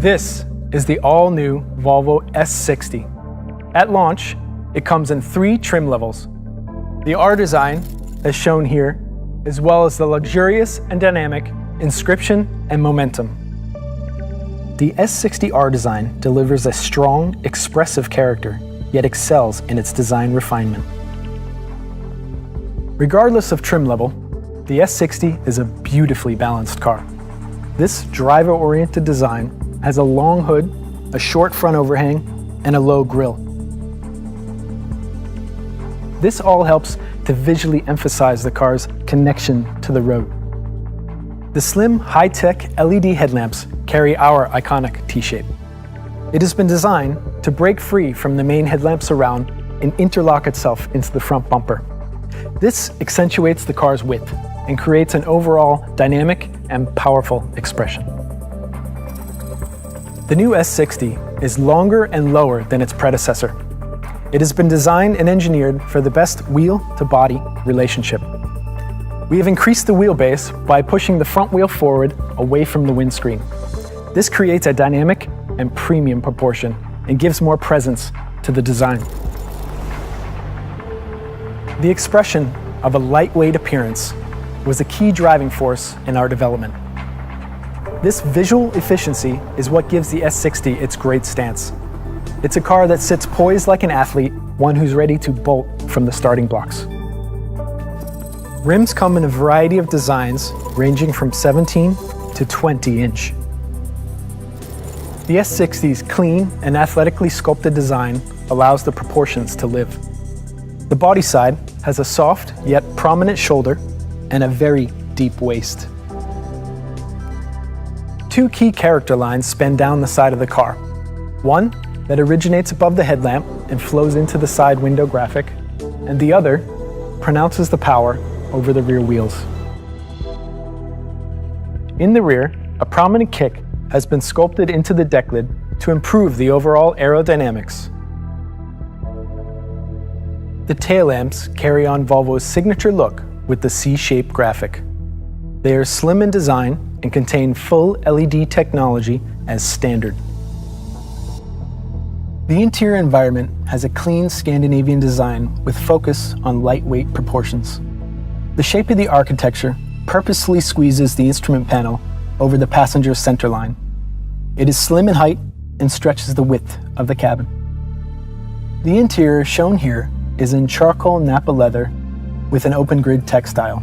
This is the all-new Volvo S60. At launch, it comes in 3 trim levels. The R design, as shown here, as well as the luxurious and dynamic inscription and momentum. The S60 R design delivers a strong, expressive character, yet excels in its design refinement. Regardless of trim level, the S60 is a beautifully balanced car. This driver-oriented design has a long hood, a short front overhang, and a low grille. This all helps to visually emphasize the car's connection to the road. The slim, high-tech LED headlamps carry our iconic T-shape. It has been designed to break free from the main headlamp surround and interlock itself into the front bumper. This accentuates the car's width and creates an overall dynamic and powerful expression. The new S60 is longer and lower than its predecessor. It has been designed and engineered for the best wheel-to-body relationship. We have increased the wheelbase by pushing the front wheel forward away from the windscreen. This creates a dynamic and premium proportion and gives more presence to the design. The expression of a lightweight appearance was a key driving force in our development. This visual efficiency is what gives the S60 its great stance. It's a car that sits poised like an athlete, one who's ready to bolt from the starting blocks. Rims come in a variety of designs ranging from 17 to 20 inch. The S60's clean and athletically sculpted design allows the proportions to live. The body side has a soft yet prominent shoulder and a very deep waist. 2 key character lines span down the side of the car. One that originates above the headlamp and flows into the side window graphic, and the other pronounces the power over the rear wheels. In the rear, a prominent kick has been sculpted into the deck lid to improve the overall aerodynamics. The tail lamps carry on Volvo's signature look with the C-shaped graphic. They are slim in design and contain full LED technology as standard. The interior environment has a clean Scandinavian design with focus on lightweight proportions. The shape of the architecture purposefully squeezes the instrument panel over the passenger center line. It is slim in height and stretches the width of the cabin. The interior shown here is in charcoal Napa leather with an open grid textile.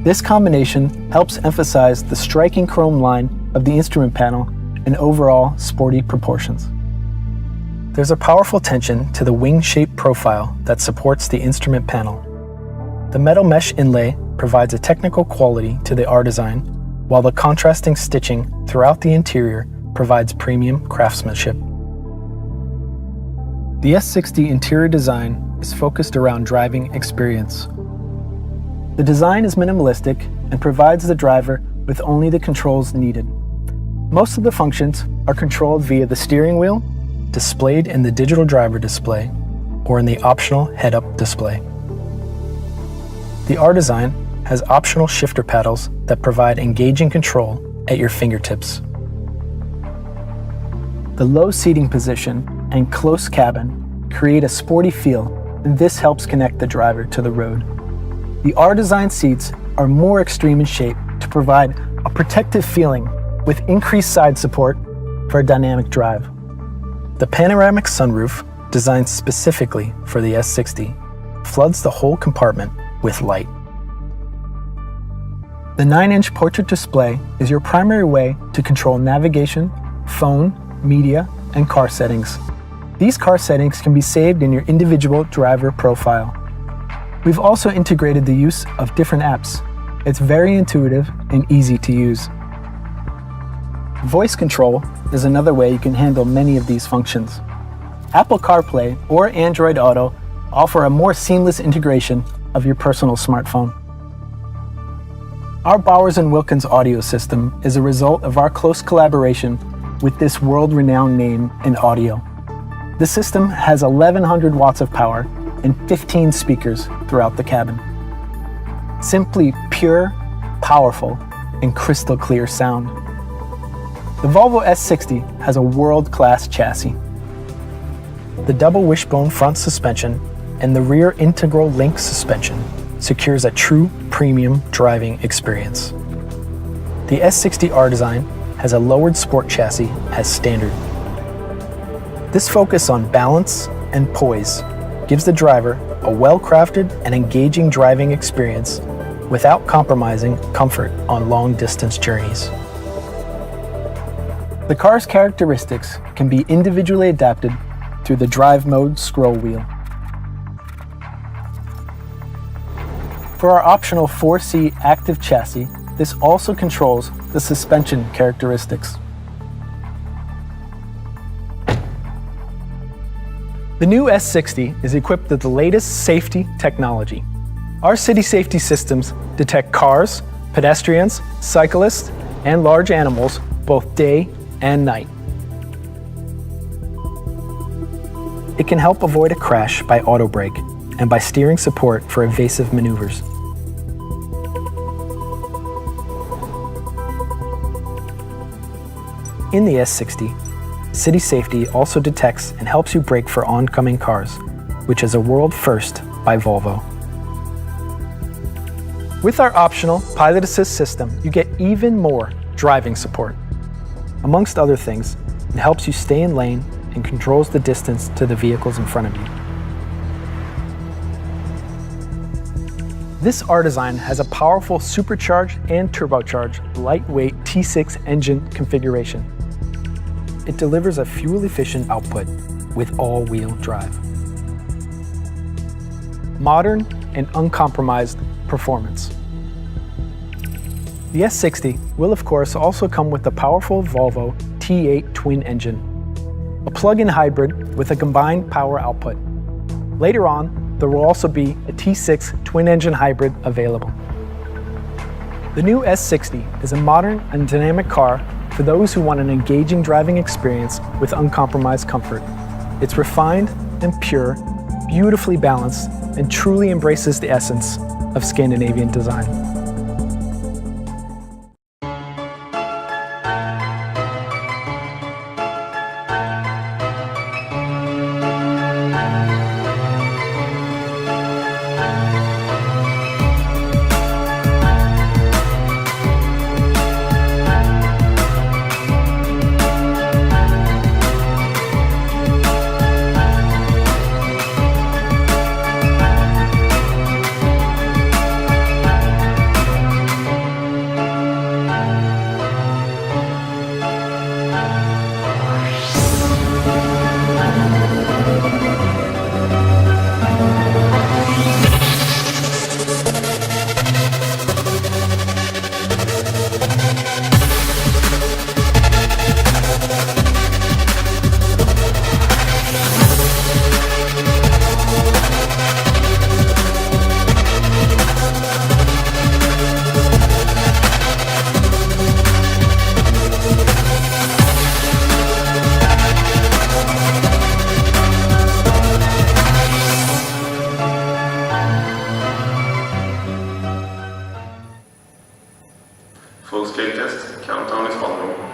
This combination helps emphasize the striking chrome line of the instrument panel and overall sporty proportions. There's a powerful tension to the wing-shaped profile that supports the instrument panel. The metal mesh inlay provides a technical quality to the R design, while the contrasting stitching throughout the interior provides premium craftsmanship. The S60 interior design is focused around driving experience. The design is minimalistic and provides the driver with only the controls needed. Most of the functions are controlled via the steering wheel, displayed in the digital driver display, or in the optional head-up display. The R design has optional shifter paddles that provide engaging control at your fingertips. The low seating position and close cabin create a sporty feel, and this helps connect the driver to the road. The R design seats are more extreme in shape to provide a protective feeling with increased side support for a dynamic drive. The panoramic sunroof, designed specifically for the S60, floods the whole compartment with light. The 9-inch portrait display is your primary way to control navigation, phone, media, and car settings. These car settings can be saved in your individual driver profile. We've also integrated the use of different apps. It's very intuitive and easy to use. Voice control is another way you can handle many of these functions. Apple CarPlay or Android Auto offer a more seamless integration of your personal smartphone. Our Bowers & Wilkins audio system is a result of our close collaboration with this world-renowned name in audio. The system has 1,100 watts of power and 15 speakers throughout the cabin. Simply pure, powerful, and crystal clear sound. The Volvo S60 has a world-class chassis. The double wishbone front suspension and the rear integral link suspension secures a true premium driving experience. The S60 R design has a lowered sport chassis as standard. This focus on balance and poise gives the driver a well-crafted and engaging driving experience without compromising comfort on long-distance journeys. The car's characteristics can be individually adapted through the Drive Mode scroll wheel. For our optional 4C active chassis, this also controls the suspension characteristics. The new S60 is equipped with the latest safety technology. Our city safety systems detect cars, pedestrians, cyclists, and large animals both day and night. It can help avoid a crash by auto brake and by steering support for evasive maneuvers. In the S60, City Safety also detects and helps you brake for oncoming cars, which is a world first by Volvo. With our optional Pilot Assist system, you get even more driving support. Amongst other things, it helps you stay in lane and controls the distance to the vehicles in front of you. This R design has a powerful supercharged and turbocharged lightweight T6 engine configuration. It delivers a fuel-efficient output with all-wheel drive. Modern and uncompromised performance. The S60 will of course also come with the powerful Volvo T8 twin engine, a plug-in hybrid with a combined power output. Later on, there will also be a T6 twin-engine hybrid available. The new S60 is a modern and dynamic car for those who want an engaging driving experience with uncompromised comfort. It's refined and pure, beautifully balanced, and truly embraces the essence of Scandinavian design. Full scale test, countdown is following.